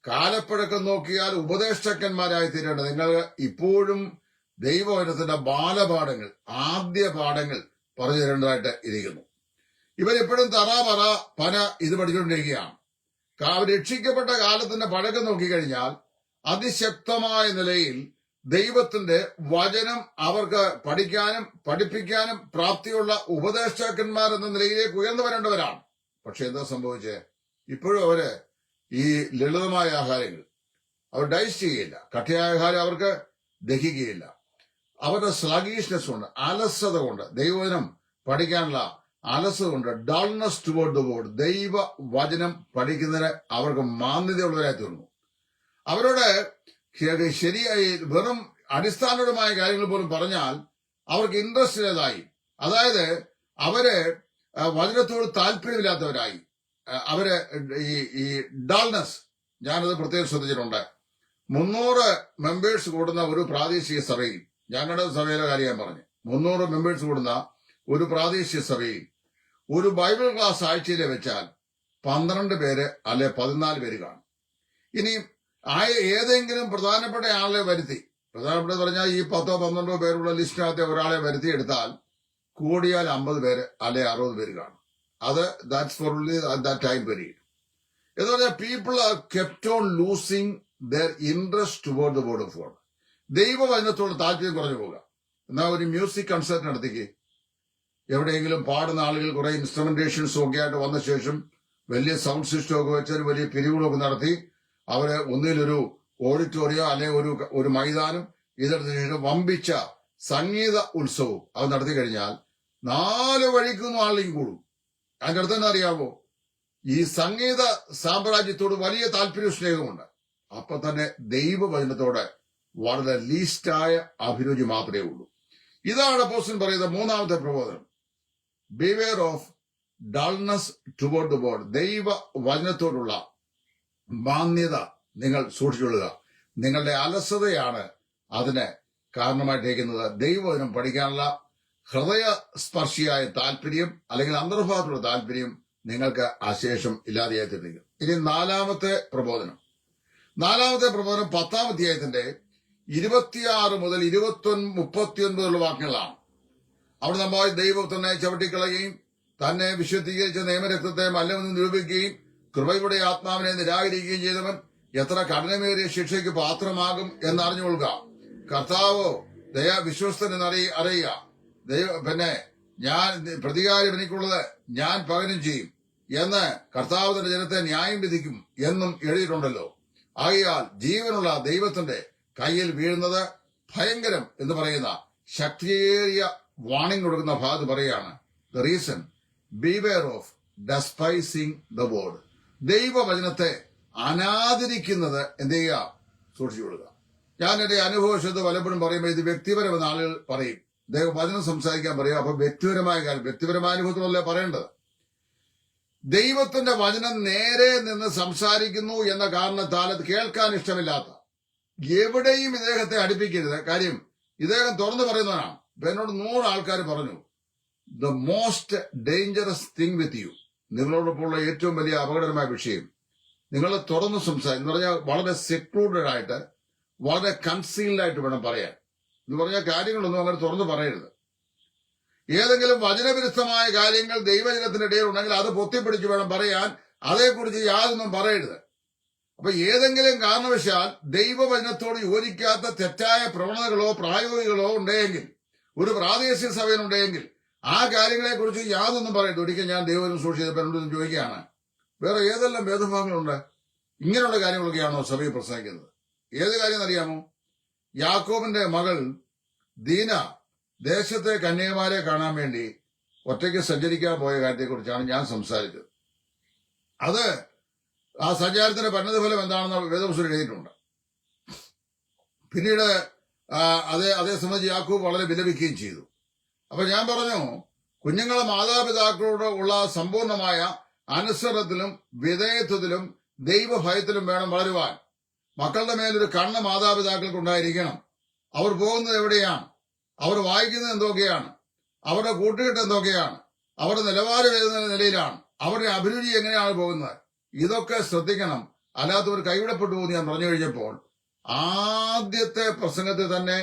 A: കാലപ്പഴക്കം നോക്കിയാൽ ഉപദേഷ്ടക്കന്മാരായി തീരേണ്ടത് നിങ്ങൾ ഇപ്പോഴും ദൈവവചനത്തിന്റെ ബാലപാഠങ്ങൾ, ആദ്യ പാഠങ്ങൾ പറഞ്ഞു തരേണ്ടതായിട്ട് ഇരിക്കുന്നു. ഇവരെപ്പോഴും തറ പന ഇത് പഠിച്ചുകൊണ്ടിരിക്കുകയാണ്. രക്ഷിക്കപ്പെട്ട കാലത്തിന്റെ പഴക്കം നോക്കിക്കഴിഞ്ഞാൽ അതിശക്തമായ നിലയിൽ ദൈവത്തിന്റെ വചനം അവർക്ക് പഠിക്കാനും പഠിപ്പിക്കാനും പ്രാപ്തിയുള്ള ഉപദേഷ്ടാക്കന്മാർ എന്ന നിലയിലേക്ക് ഉയർന്നു വരേണ്ടവരാണ്. പക്ഷെ എന്താ സംഭവിച്ചേ? ഇപ്പോഴും അവര് ഈ ലളിതമായ ആഹാരങ്ങൾ അവർ ഡൈജസ്റ്റ് ചെയ്യില്ല. കട്ടിയായ ആഹാരം അവർക്ക് ദഹിക്കുകയില്ല. അവരുടെ സ്ലഗീഷ്നെസ് കൊണ്ട്, അലസത കൊണ്ട്, ദൈവവചനം പഠിക്കാനുള്ള അലസത കൊണ്ട്, ഡൾനെസ് ടുവേർഡ് ദ വേർഡ്, ദൈവ വചനം പഠിക്കുന്നതിന് അവർക്ക് മാന്യതയുള്ളവരായി തീർന്നു. അവരോട് ശരിയായി വെറും അടിസ്ഥാനപരമായ കാര്യങ്ങൾ പോലും പറഞ്ഞാൽ അവർക്ക് ഇൻട്രസ്റ്റ് ഇല്ലാതായി. അതായത് അവര് വചനത്തോട് താല്പര്യമില്ലാത്തവരായി. അവര് ഈ ഡൾനെസ്, ഞാനത് പ്രത്യേകം ശ്രദ്ധിച്ചിട്ടുണ്ട്. 300 മെമ്പേഴ്സ് കൂടുന്ന ഒരു പ്രാദേശിക സഭയിൽ, ഞങ്ങളുടെ സഭയിലെ കാര്യം ഞാൻ പറഞ്ഞു, 300 മെമ്പേഴ്സ് കൂടുന്ന ഒരു പ്രാദേശിക സഭയിൽ ഒരു ബൈബിൾ ക്ലാസ് ആഴ്ചയിൽ വെച്ചാൽ 12 പേര് അല്ലെ 14 പേര് കാണും. ഇനി ഏതെങ്കിലും പ്രധാനപ്പെട്ട ആളെ വരുത്തി, പ്രധാനപ്പെട്ട പറഞ്ഞാൽ ഈ 10-12 പേരുള്ള ലിസ്റ്റിനകത്തെ ഒരാളെ വരുത്തി എടുത്താൽ കൂടിയാൽ 50 പേര് അല്ലെ 60 പേര് കാണും. അത് that's for that time period. എന്ന് പറഞ്ഞാൽ people are kept on losing their interest toward the word of God. ദൈവവചനത്തോട് താല്പര്യം കുറഞ്ഞു പോകുക. എന്നാൽ ഒരു മ്യൂസിക് കൺസേർട്ട് നടത്തിക്ക്, എവിടെയെങ്കിലും പാടുന്ന ആളുകൾ കുറെ ഇൻസ്ട്രുമെന്റേഷൻസും ഒക്കെ ആയിട്ട് വന്ന ശേഷം വലിയ സൗണ്ട് സിസ്റ്റം ഒക്കെ വെച്ചാൽ വലിയ പിരിവുകളൊക്കെ നടത്തി അവര് ഒന്നിലൊരു ഓഡിറ്റോറിയം അല്ലെങ്കിൽ ഒരു മൈതാനം ഇതെടുത്ത ശേഷം വമ്പിച്ച സംഗീത ഉത്സവവും അത് നടത്തി കഴിഞ്ഞാൽ 4 വഴിക്കൊന്നും ആളിലേക്ക് കൂടും. അതിന്റെ അടുത്ത് തന്നെ അറിയാമോ, ഈ സംഗീത സാമ്രാജ്യത്തോട് വലിയ താല്പര്യ സ്നേഹമുണ്ട്. അപ്പൊ തന്നെ ദൈവവചനത്തോട് വളരെ ലീസ്റ്റായ അഭിരുചി മാത്രമേ ഉള്ളൂ. ഇതാണ് അപ്പോസ്തലൻ പറയുന്ന മൂന്നാമത്തെ പ്രബോധനം, beware of dullness toward the word. ദൈവ വചനത്തോടുള്ള മാന്യത നിങ്ങൾ സൂക്ഷിച്ചുകൊള്ളുക. നിങ്ങളുടെ അലസതയാണ് അതിന് കാരണമായിട്ടേക്കുന്നത്. ദൈവവചനം പഠിക്കാനുള്ള ഹൃദയസ്പർശിയായ താല്പര്യം അല്ലെങ്കിൽ അന്തർഭാഗത്തുള്ള താല്പര്യം നിങ്ങൾക്ക് അശേഷം ഇല്ലാതെയായി തീർന്നിരിക്കും. ഇനി നാലാമത്തെ പ്രബോധനം 10-ാം അധ്യായത്തിന്റെ 26 മുതൽ 39 വാക്യങ്ങളാണ്. അവിടെ നമ്മൾ ദൈവത്തിനെ ചവിട്ടിക്കളയുകയും തന്നെ വിശുദ്ധീകരിച്ച നിയമരക്തത്തെ മല്ലമെന്ന് നിരൂപിക്കുകയും കൃപയുടെ ആത്മാവിനെ നിരാകരിക്കുകയും ചെയ്തവൻ എത്ര കഠിനമേറിയ ശിക്ഷയ്ക്ക് പാത്രമാകും എന്നറിഞ്ഞുകൊള്ളുക. കർത്താവോ വിശ്വസ്തനെന്ന് അറിയുക. പിന്നെ ഞാൻ പ്രതികാരം എനിക്കുള്ളത് ഞാൻ പകരം ചെയ്യും എന്ന് കർത്താവ് തന്റെ ജനത്തെ ന്യായം വിധിക്കും എന്നും എഴുതിയിട്ടുണ്ടല്ലോ. ആകയാൽ ജീവനുള്ള ദൈവത്തിന്റെ കയ്യിൽ വീഴുന്നത് ഭയങ്കരം എന്ന് പറയുന്ന ശക്തിയേറിയ വാണിംഗ് കൊടുക്കുന്ന ഭാഗത്ത് പറയാണ്, the reason beware of despising the word. ദൈവവചനത്തെ അനാദരിക്കുന്നത് എന്ത് ചെയ്യുക? സൂക്ഷിച്ചു കൊടുക്കുക. ഞാൻ എന്റെ അനുഭവശത്ത് പലപ്പോഴും പറയുമ്പോൾ ഇത് വ്യക്തിപരമെന്ന് ആളുകൾ പറയും. വചനം സംസാരിക്കാൻ പറയും. അപ്പൊ വ്യക്തിപരമായ കാര്യം, വ്യക്തിപരമായ അനുഭവത്തിലല്ലേ പറയേണ്ടത്. ദൈവത്തിന്റെ വചനം നേരെ നിന്ന് സംസാരിക്കുന്നു എന്ന കാരണത്താൽ അത് കേൾക്കാൻ ഇഷ്ടമില്ലാത്ത എവിടെയും ഇദ്ദേഹത്തെ അടുപ്പിക്കരുത്. കാര്യം ഇദ്ദേഹം തുറന്നു പറയുന്നവനാണ്. ഇപ്പൊ എന്നോട് 100 ആൾക്കാർ പറഞ്ഞു, the most dangerous thing with you, നിങ്ങളോടൊപ്പമുള്ള ഏറ്റവും വലിയ അപകടകരമായ വിഷയം നിങ്ങൾ തുറന്നു എന്ന് പറഞ്ഞാൽ വളരെ സെക്ലൂഡഡ് ആയിട്ട്, വളരെ കൺസീൽഡ് ആയിട്ട് വേണം പറയാൻ. എന്ന് പറഞ്ഞാൽ കാര്യങ്ങളൊന്നും അങ്ങനെ തുറന്നു പറയരുത്. ഏതെങ്കിലും വചനവിരുദ്ധമായ കാര്യങ്ങൾ ദൈവജനത്തിന്റെ ഇടയിൽ ഉണ്ടെങ്കിൽ അത് പൊത്തിപ്പിടിച്ച് വേണം പറയാൻ. അതേക്കുറിച്ച് യാതൊന്നും പറയരുത്. അപ്പൊ ഏതെങ്കിലും കാരണവശാൽ ദൈവവചനത്തോട് യോജിക്കാത്ത തെറ്റായ പ്രവണതകളോ പ്രായോഗികളോ ഉണ്ടെങ്കിൽ, ഒരു പ്രാദേശിക സഭയിലുണ്ടെങ്കിൽ ആ കാര്യങ്ങളെക്കുറിച്ച് യാതൊന്നും പറയരുത്. ഒരിക്കൽ ഞാൻ ദൈവവചനം സൂക്ഷിച്ചപ്പോൾ എന്നോടൊന്നും ചോദിക്കുകയാണ്, വേറെ ഏതെല്ലാം വേദഭാഗങ്ങളുണ്ട്, ഇങ്ങനെയുള്ള കാര്യങ്ങളൊക്കെയാണോ സഭയിൽ പ്രസംഗിക്കുന്നത്? ഏത് കാര്യം അറിയാമോ? യാക്കോബിന്റെ മകൾ ദീന ദേശത്തെ കന്യകമാരെ കാണാൻ വേണ്ടി ഒറ്റയ്ക്ക് സഞ്ചരിക്കാൻ പോയ കാര്യത്തെക്കുറിച്ചാണ് ഞാൻ സംസാരിച്ചത്. അത് ആ സഞ്ചാരത്തിന്റെ പരിണതഫലം എന്താണെന്ന് വേദപുസ്തകത്തിൽ എഴുതിയിട്ടുണ്ട്. പിന്നീട് അതേ സംബന്ധിച്ച് യാക്കോബ് വളരെ വിലപിക്കുകയും ചെയ്തു. അപ്പൊ ഞാൻ പറഞ്ഞു, കുഞ്ഞുങ്ങളെ മാതാപിതാക്കളോട് ഉള്ള സമ്പൂർണമായ അനുസരണത്തിലും വിധേയത്വത്തിലും ദൈവഭയത്തിലും വേണം വളരുവാൻ. മക്കളുടെ മേലൊരു കണ്ണ് മാതാപിതാക്കൾക്ക് ഉണ്ടായിരിക്കണം. അവർ പോകുന്നത് എവിടെയാണ്, അവർ വായിക്കുന്നത് എന്തൊക്കെയാണ്, അവരുടെ കൂട്ടുകെട്ട് എന്തൊക്കെയാണ്, അവരുടെ നിലവാരം ഏത് നിലയിലാണ്, അവരുടെ അഭിരുചി എങ്ങനെയാണ് പോകുന്നത്, ഇതൊക്കെ ശ്രദ്ധിക്കണം. അല്ലാത്തവർ കൈവിടപ്പെട്ടു പോകുന്നു ഞാൻ പറഞ്ഞു കഴിഞ്ഞപ്പോൾ ആദ്യത്തെ പ്രസംഗത്തിൽ തന്നെ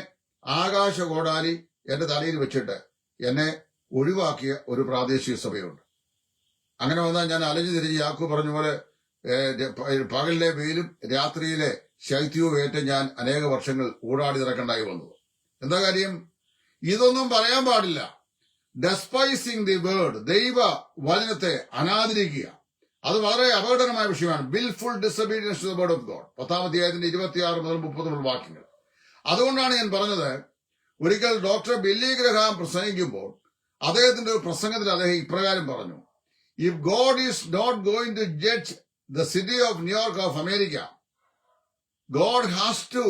A: ആകാശ കോടാലി എന്റെ തലയിൽ വെച്ചിട്ട് എന്നെ ഒഴിവാക്കിയ ഒരു പ്രാദേശിക സഭയുണ്ട്. അങ്ങനെ വന്നാൽ ഞാൻ അലഞ്ഞു തിരിഞ്ഞ് യാക്കോബ് പറഞ്ഞ പോലെ പകലിലെ വെയിലും രാത്രിയിലെ ശൈത്യവും ഏറ്റ് ഞാൻ അനേക വർഷങ്ങൾ ഊടാടി നടക്കേണ്ടായി വന്നു. എന്താ കാര്യം? ഇതൊന്നും പറയാൻ പാടില്ല. ഡെസ്പൈസിങ് ദി വേർഡ്, ദൈവ വചനത്തെ അനാദരിക്കുക, അത് വളരെ അപകടകരമായ വിഷയമാണ്. Wilful disobedience to the word of God, 10-ാം അധ്യായത്തിന്റെ 26 മുതൽ 30 വാക്യങ്ങൾ. അതുകൊണ്ടാണ് ഞാൻ പറഞ്ഞത്, ഒരിക്കൽ ഡോക്ടർ ബില്ലി ഗ്രഹാം പ്രസംഗിക്കുമ്പോൾ അദ്ദേഹത്തിന്റെ ഒരു പ്രസംഗത്തിൽ അദ്ദേഹം ഇപ്രകാരം പറഞ്ഞു: if God is not going to judge the city of New York of America, God has to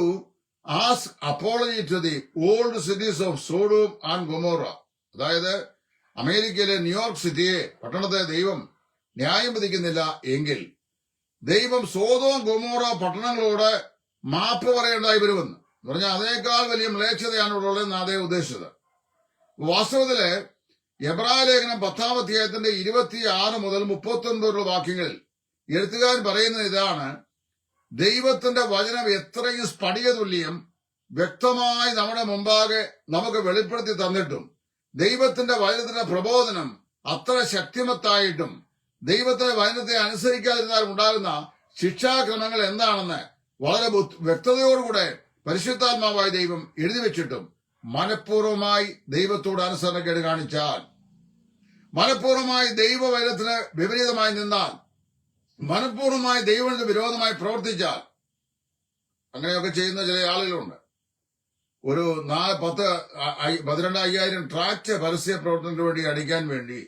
A: ask apology to the old cities of Sodom and Gomorrah. അതായത് അമേരിക്കയിലെ ന്യൂയോർക്ക് സിറ്റിയെ, പട്ടണത്തെ ദൈവം ന്യായം വിധിക്കുന്നില്ല എങ്കിൽ ദൈവം സോദോം ഗൊമോറ പട്ടണങ്ങളോട് മാപ്പ് പറയേണ്ടായി വരുമെന്ന് പറഞ്ഞാൽ അതിനേക്കാൾ വലിയ മ്ലേച്ഛതയാണ് ഉള്ളതെന്ന് അദ്ദേഹം ഉദ്ദേശിച്ചത്. വാസ്തവത്തില് എബ്രായ ലേഖനം 10-ാം അധ്യായത്തിന്റെ 26 മുതൽ 39 വാക്യങ്ങളിൽ എഴുത്തുകാരൻ പറയുന്നത് ഇതാണ്: ദൈവത്തിന്റെ വചനം എത്രയും സ്ഫടികതുല്യം വ്യക്തമായി നമ്മുടെ മുമ്പാകെ നമുക്ക് വെളിപ്പെടുത്തി തന്നിട്ടും ദൈവത്തിന്റെ വചനത്തിന്റെ പ്രബോധനം അത്ര ശക്തിമത്തായിട്ടും ദൈവത്തിന്റെ വചനത്തെ അനുസരിക്കാതിരുന്നാൽ ഉണ്ടാകുന്ന ശിക്ഷാക്രമങ്ങൾ എന്താണെന്ന് വളരെ വ്യക്തതയോടുകൂടെ പരിശുദ്ധാത്മാവായ ദൈവം എഴുതി വെച്ചിട്ടും മനഃപൂർവ്വമായി ദൈവത്തോട് അനുസരണക്കേട് കാണിച്ചാൽ, മനഃപൂർവ്വമായി ദൈവവചനത്തിന് വിപരീതമായി നിന്നാൽ, മനഃപൂർവ്വമായി ദൈവത്തിന് വിരോധമായി പ്രവർത്തിച്ചാൽ, അങ്ങനെയൊക്കെ ചെയ്യുന്ന ചില ആളുകളുണ്ട്. ഒരു 12,000 ട്രാക്ട് പരസ്യ പ്രവർത്തനത്തിന് വേണ്ടി അടിക്കാൻ വേണ്ടി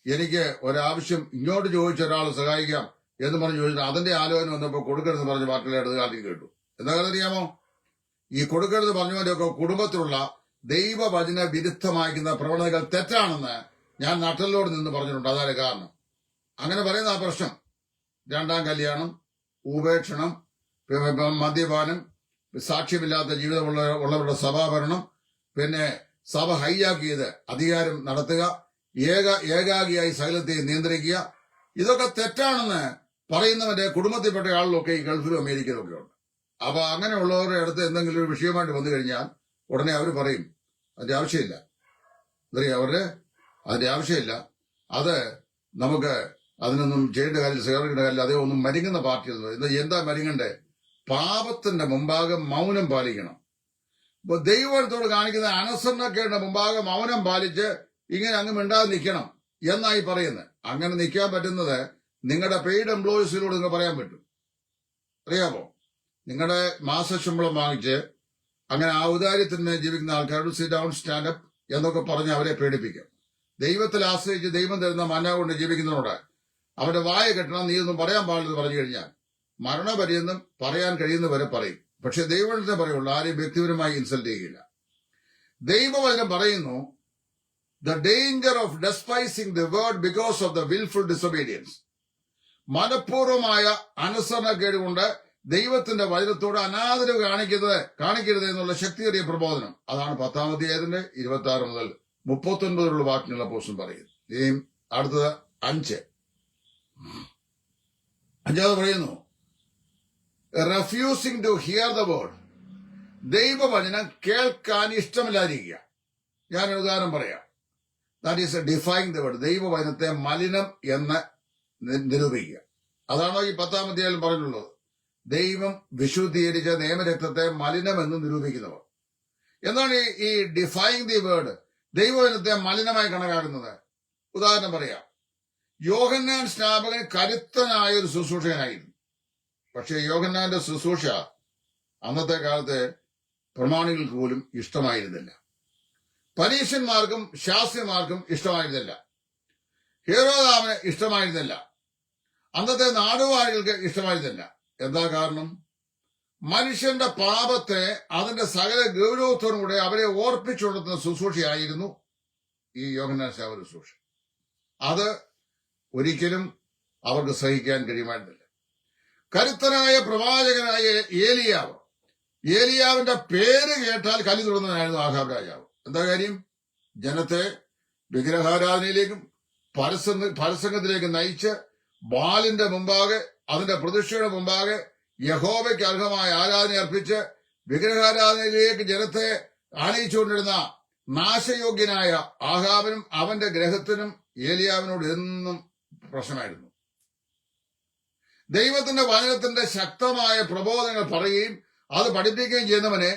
A: എനിക്ക് ഒരാവശ്യം ഇങ്ങോട്ട് ചോദിച്ച ഒരാൾ സഹായിക്കാം എന്ന് പറഞ്ഞ് ചോദിച്ചിട്ട് അതിന്റെ ആലോചന വന്നപ്പോൾ കൊടുക്കരുത് പറഞ്ഞ് പാർട്ടികളെ അടുത്ത് കാട്ടി കേട്ടു. എന്താ കാര്യം അറിയാമോ? ഈ കൊടുക്കരുത് പറഞ്ഞവന്റെയൊക്കെ കുടുംബത്തിലുള്ള ദൈവവചന വിരുദ്ധമായിരിക്കുന്ന പ്രവണതകൾ തെറ്റാണെന്ന് ഞാൻ നട്ടലിനോട് നിന്ന് പറഞ്ഞിട്ടുണ്ട്. അതാണ് കാരണം. അങ്ങനെ പറയുന്ന ആ പ്രശ്നം, 2ാം കല്യാണം, ഉപേക്ഷണം, മദ്യപാനം, സാക്ഷ്യമില്ലാത്ത ജീവിതമുള്ളവരുടെ സഭാഭരണം, പിന്നെ സഭ ഹൈജാക്ക് ചെയ്ത് അധികാരം നടത്തുക, ഏകാഗിയായി സകലത്തെ നിയന്ത്രിക്കുക, ഇതൊക്കെ തെറ്റാണെന്ന് പറയുന്നവന്റെ കുടുംബത്തിൽപ്പെട്ട ആളിലൊക്കെ ഈ ഗൾഫിലും അമേരിക്കയിലും ഒക്കെ ഉണ്ട്. അപ്പൊ അങ്ങനെയുള്ളവരുടെ അടുത്ത് എന്തെങ്കിലും ഒരു വിഷയമായിട്ട് വന്നു കഴിഞ്ഞാൽ ഉടനെ അവർ പറയും അതിന്റെ ആവശ്യമില്ല, അതിന്റെ ആവശ്യമില്ല, അത് നമുക്ക് അതിനൊന്നും ചെയ്യേണ്ട കാര്യം, സേവിക്കേണ്ട കാര്യം, അതേ ഒന്നും മരിങ്ങുന്ന പാർട്ടി എന്താ മരിങ്ങണ്ടേ? പാപത്തിന്റെ മുമ്പാകെ മൗനം പാലിക്കണം. ഇപ്പൊ ദൈവത്തോട് കാണിക്കുന്ന അനുസരണക്കേടിന്റെ മുമ്പാകെ മൗനം പാലിച്ച് ഇങ്ങനെ അങ്ങ് മിണ്ടാതെ നിൽക്കണം എന്നായി പറയുന്നത്. അങ്ങനെ നിൽക്കാൻ പറ്റുന്നത് നിങ്ങളുടെ പെയ്ഡ് എംപ്ലോയീസിലൂടെ നിങ്ങൾ പറയാൻ പറ്റും. അറിയാമോ? നിങ്ങളുടെ മാസശമ്പളം വാങ്ങിച്ച് അങ്ങനെ ഔദാര്യത്തിന്മേൽ ജീവിക്കുന്ന ആൾക്കാരോട് സിറ്റ് ഡൗൺ, സ്റ്റാൻഡപ്പ് എന്നൊക്കെ പറഞ്ഞ് അവരെ പേടിപ്പിക്കും. ദൈവത്തിൽ ആശ്രയിച്ച് ദൈവം തരുന്ന മന്ന കൊണ്ട് ജീവിക്കുന്നതിനോട് അവന്റെ വായ കെട്ടണം, നീ ഒന്നും പറയാൻ പാടില്ലെന്ന് പറഞ്ഞു കഴിഞ്ഞാൽ മരണപര്യന്തം പറയാൻ കഴിയുന്നവരെ പറയും. പക്ഷെ ദൈവത്തെ പറയുള്ളൂ, ആരെയും വ്യക്തിപരമായി ഇൻസൾട്ട് ചെയ്യില്ല. ദൈവവചനം പറയുന്നു, the danger of despising the word because of the willful disobedience. മനഃപൂർവമായ അനുസരണക്കേട് കൊണ്ട് ദൈവത്തിന്റെ വചനത്തോട് അനാദരവ് കാണിക്കരുത് എന്നുള്ള ശക്തിയേറിയ പ്രബോധനം. അതാണ് 10-ാം അധ്യായത്തിന്റെ 26 മുതൽ 39 വാക്യങ്ങൾ അപ്പോസ്തലൻ പറയുന്നു. ഇനിയും അടുത്തത് 5. അഞ്ചാമത് പറയുന്നു, refusing to hear the word. ദൈവവചനം കേൾക്കാൻ ഇഷ്ടമില്ലാതിരിക്കുക. ഞാനൊരു ഉദാഹരണം പറയാം. That is defying the word. ദൈവവചനത്തെ മലിനം എന്ന് നിരൂപിക്കുക. അതാണോ ഈ 10-ാം അധ്യായം പറഞ്ഞിട്ടുള്ളത്? ദൈവം വിശുദ്ധീകരിച്ച നിയമരക്തത്തെ മലിനമെന്ന് നിരൂപിക്കുന്നവർ. എന്താണ് ഈ ഡിഫൈങ് ദി വേർഡ്? ദൈവവചനത്തെ മലിനമായി കണക്കാക്കുന്നത്. ഉദാഹരണം പറയാം. യോഹന്നാൻ സ്നാപകൻ കരുത്തനായ ഒരു ശുശ്രൂഷകനായിരുന്നു. പക്ഷെ യോഹന്നാന്റെ ശുശ്രൂഷ അന്നത്തെ കാലത്ത് പ്രമാണികൾക്ക് പോലും ഇഷ്ടമായിരുന്നില്ല. പരീശന്മാർക്കും ശാസ്ത്രിമാർക്കും ഇഷ്ടമായിരുന്നില്ല. ഹേരോദാവിന് ഇഷ്ടമായിരുന്നില്ല. അന്നത്തെ നാടുവാഴികൾക്ക് ഇഷ്ടമായിരുന്നില്ല. എന്താ കാരണം? മനുഷ്യന്റെ പാപത്തെ അതിന്റെ സകല ഗൗരവത്തോടും കൂടെ അവരെ ഓർപ്പിച്ചുകൊടുക്കുന്ന ശുശ്രൂഷയായിരുന്നു ഈ യോഹന്നാൻ സ്നാപക ശുശ്രൂഷ. അത് ഒരിക്കലും അവർക്ക് സഹിക്കാൻ കഴിയുമായിരുന്നില്ല. കരുത്തനായ പ്രവാചകനായ ഏലിയാവിന്റെ പേര് കേട്ടാൽ കലി തുടർന്നവനായിരുന്നു ആഹാബ് രാജാവ്. എന്താ കാര്യം? ജനത്തെ വിഗ്രഹാരാധനയിലേക്കും പരസംഗത്തിലേക്ക് നയിച്ച് ബാലിന്റെ മുമ്പാകെ, അതിന്റെ പ്രതിഷ്ഠയുടെ മുമ്പാകെ യഹോവയ്ക്ക് അർഹമായ ആരാധന അർപ്പിച്ച് വിഗ്രഹാരാധനയിലേക്ക് ജനത്തെ ആനയിച്ചുകൊണ്ടിരുന്ന നാശയോഗ്യനായ ആഹാബിനും അവന്റെ ഗ്രഹത്തിനും ഏലിയാവിനോട് എന്നും പ്രശ്നമായിരുന്നു. ദൈവത്തിന്റെ വചനത്തിന്റെ ശക്തമായ പ്രബോധനങ്ങൾ പറയുകയും അത് പഠിപ്പിക്കുകയും ചെയ്യുന്നവനെ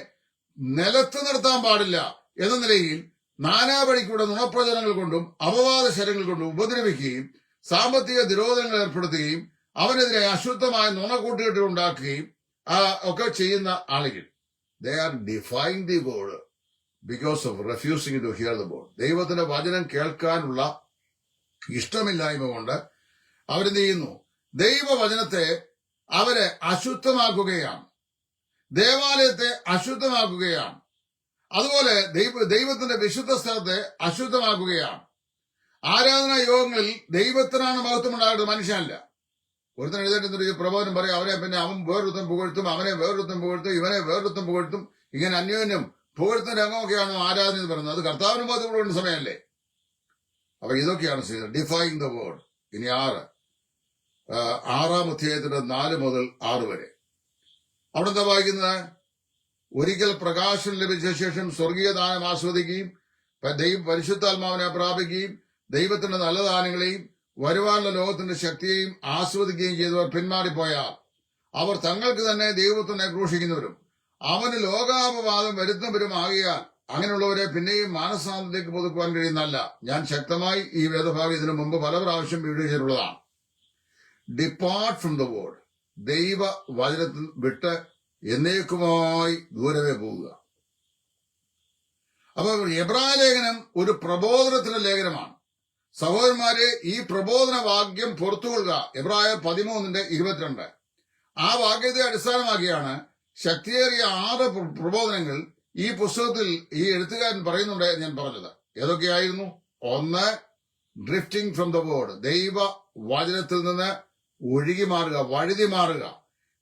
A: നിലത്ത് നിർത്താൻ പാടില്ല എന്ന നിലയിൽ നാനാവഴിക്കൂടെ നുണപ്രചരണങ്ങൾ കൊണ്ടും അപവാദ ശരങ്ങൾ കൊണ്ടും ഉപദ്രവിക്കുകയും സാമ്പത്തിക നിരോധനങ്ങൾ ഏർപ്പെടുത്തുകയും അവനെതിരെ അശുദ്ധമായ നുണ കൂട്ടുകെട്ടുകൾ ഉണ്ടാക്കുകയും ഒക്കെ ചെയ്യുന്ന ആളുകൾ, they are defying the word because of refusing to hear the word. ദൈവത്തിന്റെ വചനം കേൾക്കാനുള്ള ഇഷ്ടമില്ലായ്മ കൊണ്ട് അവരെന്ത് ചെയ്യുന്നു? ദൈവവചനത്തെ അവരെ അശുദ്ധമാക്കുകയാണ്, ദേവാലയത്തെ അശുദ്ധമാക്കുകയാണ്, അതുപോലെ ദൈവത്തിന്റെ വിശുദ്ധ സ്ഥലത്തെ അശുദ്ധമാക്കുകയാണ്. ആരാധനാ യോഗങ്ങളിൽ ദൈവത്തിനാണ് മഹത്വം ഉണ്ടാകുന്നത്, മനുഷ്യനല്ല. ഒരുത്തൻ എഴുതേണ്ട പ്രബോധനം പറയും, അവനെ പിന്നെ അവൻ വേറൊരുത്തം പുകഴ്ത്തും, അവനെ വേറൊരുത്തം പുകഴ്ത്തും, ഇവനെ വേറൊരുത്തം പുകഴ്ത്തും. ഇങ്ങനെ അന്യോന്യം പുകഴ്ത്തുന്ന രംഗമൊക്കെയാണ് ആരാധന എന്ന് പറയുന്നത്. അത് കർത്താവിന് ബോധപ്പെടുന്ന സമയമല്ലേ? അപ്പൊ ഇതൊക്കെയാണ് ചെയ്യുന്നത്, ഡിഫൈങ് ദ വേർഡ്. ഇനി 6-ാം അധ്യായത്തിന്റെ 4 മുതൽ 6 വരെ അവിടെ എന്താ വായിക്കുന്നത്? ഒരിക്കൽ പ്രകാശം ലഭിച്ച ശേഷം സ്വർഗീയ ദാനം ആസ്വദിക്കുകയും പരിശുദ്ധാത്മാവിനെ പ്രാപിക്കുകയും ദൈവത്തിന്റെ നല്ല ദാനങ്ങളെയും വരുവാനുള്ള ലോകത്തിന്റെ ശക്തിയെയും ആസ്വദിക്കുകയും ചെയ്തവർ പിന്മാറിപ്പോയാൽ അവർ തങ്ങൾക്ക് തന്നെ ദൈവത്തിനെ ക്രൂശിക്കുന്നവരും അവന് ലോകാപവാദം വരുത്തുന്നവരും ആകിയാൽ അങ്ങനെയുള്ളവരെ പിന്നെയും മാനസാന്തത്തിലേക്ക് പുതുക്കുവാൻ കഴിയുന്നല്ല. ഞാൻ ശക്തമായി ഈ വേദഭാഗം ഇതിനു മുമ്പ് പല പ്രാവശ്യം വീഡിയോ ചെയ്തിട്ടുള്ളതാണ്. Depart from the word. ദൈവ വചനത്തിൽ വിട്ട് എന്നേക്കുമായി ദൂരമേ പോവുക. അപ്പൊ എബ്രായ ലേഖനം ഒരു പ്രബോധനത്തിന്റെ ലേഖനമാണ്. സഹോദരന്മാരെ, ഈ പ്രബോധന വാക്യം പുറത്തുകൊള്ളുക. എബ്രായർ 13:22. ആ വാക്യത്തെ അടിസ്ഥാനമാക്കിയാണ് ശക്തിയേറിയ 6 പ്രബോധനങ്ങൾ ഈ പുസ്തകത്തിൽ ഈ എഴുത്തുകാരൻ പറയുന്നുണ്ട് ഞാൻ പറഞ്ഞത്. ഏതൊക്കെയായിരുന്നു? 1, ഡ്രിഫ്റ്റിംഗ് ഫ്രം ദ വേർഡ്. ദൈവ വചനത്തിൽ നിന്ന് ഒഴുകി മാറുക, വഴുതി മാറുക.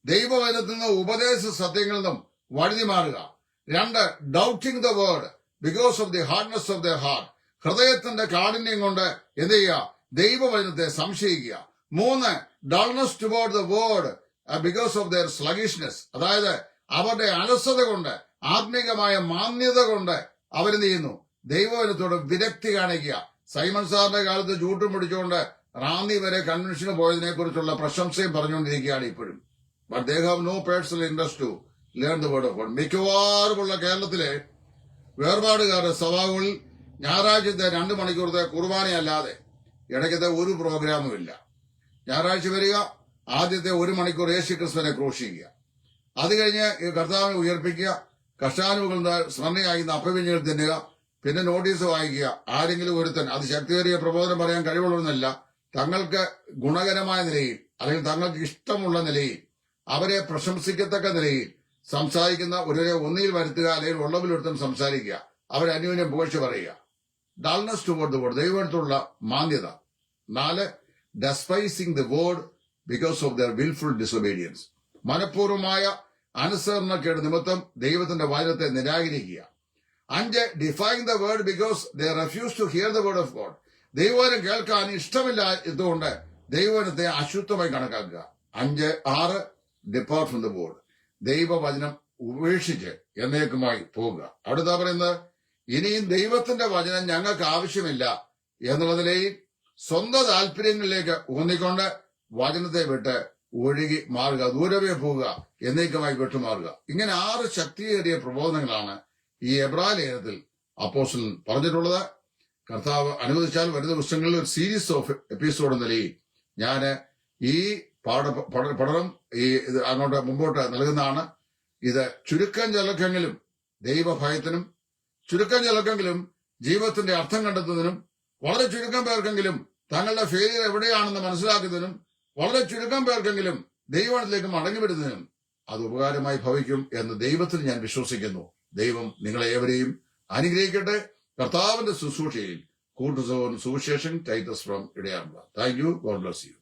A: ദൈവവചനത്തിൽ നിന്ന് ഉപദേശ സത്യങ്ങളിൽ നിന്നും വഴുതി മാറുക. 2, doubting the word because of the hardness of the heart. ഹൃദയത്തിന്റെ കാഠിന്യം കൊണ്ട് എന്ത് ചെയ്യുക? ദൈവവചനത്തെ സംശയിക്കുക. 3, dullness toward the word because of their sluggishness. അതായത് അവരുടെ അലസത കൊണ്ട്, ആത്മീകമായ മാന്യത കൊണ്ട് അവരെന്ത് ചെയ്യുന്നു? ദൈവവചനത്തോട് വിരക്തി കാണിക്കുക. സൈമൺ സാറിന്റെ കാലത്ത് ചൂട്ടും പിടിച്ചുകൊണ്ട് റാന്നി വരെ കൺവെൻഷന് പോയതിനെ കുറിച്ചുള്ള പ്രശംസയും പറഞ്ഞുകൊണ്ടിരിക്കുകയാണ് ഇപ്പോഴും. But they have no personal interest to learn the word of God. മിക്കവാറുമുള്ള കേരളത്തിലെ വേർപാടുകാരുടെ സഭകളിൽ ഞായറാഴ്ചത്തെ 2 മണിക്കൂറത്തെ കുർബാനയല്ലാതെ ഇടയ്ക്കത്തെ ഒരു പ്രോഗ്രാമും ഇല്ല. ഞായറാഴ്ച വരിക, ആദ്യത്തെ 1 മണിക്കൂർ യേശു ക്രിസ്തുവിനെ ക്രൂശിക്കുക, അത് കഴിഞ്ഞ് കർത്താവിനെ ഉയർപ്പിക്കുക, കഷ്ടാനുകൾ സ്മരണയായി അപ്പവിഞ്ഞിൽ തിന്നുക, പിന്നെ നോട്ടീസ് വായിക്കുക. ആരെങ്കിലും ഒരുത്തൻ, അത് ശക്തിയേറിയ പ്രബോധനം പറയാൻ കഴിവുള്ളതെന്നല്ല, തങ്ങൾക്ക് ഗുണകരമായ നിലയിൽ അല്ലെങ്കിൽ തങ്ങൾക്ക് ഇഷ്ടമുള്ള നിലയിൽ അവരെ പ്രശംസിക്കത്തക്ക നിലയിൽ സംസാരിക്കുന്ന ഒരുവരെ ഒന്നിയിൽ വരുത്തുക, അല്ലെങ്കിൽ ഉള്ളതിലൊരുത്തൻ സംസാരിക്കുക, അവരന്യോന്യം പുകഴ്ച പറയുക. ഡൾനെസ് ടുവേർഡ് ദ വേർഡ്, ദൈവത്തോടുള്ള മാന്യത. 4, despising the word because of their wilful disobedience. മനഃപൂർവമായ അനുസരണക്കേട് നിമിത്തം ദൈവത്തിന്റെ വചനത്തെ നിരാകരിക്കുക. 5, defying the word because they refuse to hear the word of God. ദൈവവചനം കേൾക്കാൻ ഇഷ്ടമില്ല ഇതുകൊണ്ട് ദൈവവചനത്തെ അശുദ്ധമായി കണക്കാക്കുക. 6, ഡിപ്പാർട്ട് ഫ്രം ദ വേർഡ്. ദൈവവചനം ഉപേക്ഷിച്ച് എന്നേക്കുമായി പോവുക. അടുത്താ പറയുന്നത്, ഇനിയും ദൈവത്തിന്റെ വചനം ഞങ്ങൾക്ക് ആവശ്യമില്ല എന്നുള്ള നിലയിൽ സ്വന്തം താല്പര്യങ്ങളിലേക്ക് ഊന്നിക്കൊണ്ട് വചനത്തെ വിട്ട് ഒഴുകി മാറുക, ദൂരവേ പോവുക, എന്നേക്കുമായി വിട്ടുമാറുക. ഇങ്ങനെ 6 ശക്തിയേറിയ പ്രബോധനങ്ങളാണ് ഈ എബ്രായ ലേഖനത്തിൽ അപ്പോസ്തലൻ പറഞ്ഞിട്ടുള്ളത്. കർത്താവ് അനുവദിച്ചാൽ വരുന്ന ദിവസങ്ങളിൽ ഒരു സീരീസ് ഓഫ് എപ്പിസോഡ് എന്ന നിലയിൽ ഞാൻ ഈ പഠനം ഇത് അങ്ങോട്ട് മുമ്പോട്ട് നൽകുന്നതാണ്. ഇത് ചുരുക്കം ചിലക്കെങ്കിലും ദൈവഭയത്തിനും ചുരുക്കം ചിലക്കെങ്കിലും ജീവിതത്തിന്റെ അർത്ഥം കണ്ടെത്തുന്നതിനും വളരെ ചുരുക്കം പേർക്കെങ്കിലും തങ്ങളുടെ ഫെയിലിയർ എവിടെയാണെന്ന് മനസ്സിലാക്കുന്നതിനും വളരെ ചുരുക്കം പേർക്കെങ്കിലും ദൈവത്തിലേക്ക് മടങ്ങി വരുന്നതിനും അത് ഉപകാരമായി ഭവിക്കും എന്ന് ദൈവത്തിൽ ഞാൻ വിശ്വസിക്കുന്നു. ദൈവം നിങ്ങളെ ഏവരെയും അനുഗ്രഹിക്കട്ടെ. കർത്താവിന്റെ ശുശ്രൂഷയിൽ കൂട്ടുസഹോദരൻ സുവിശേഷൻ ടൈറ്റസ് ഫ്രം ഇടയാറുള്ള. Thank you. God bless U.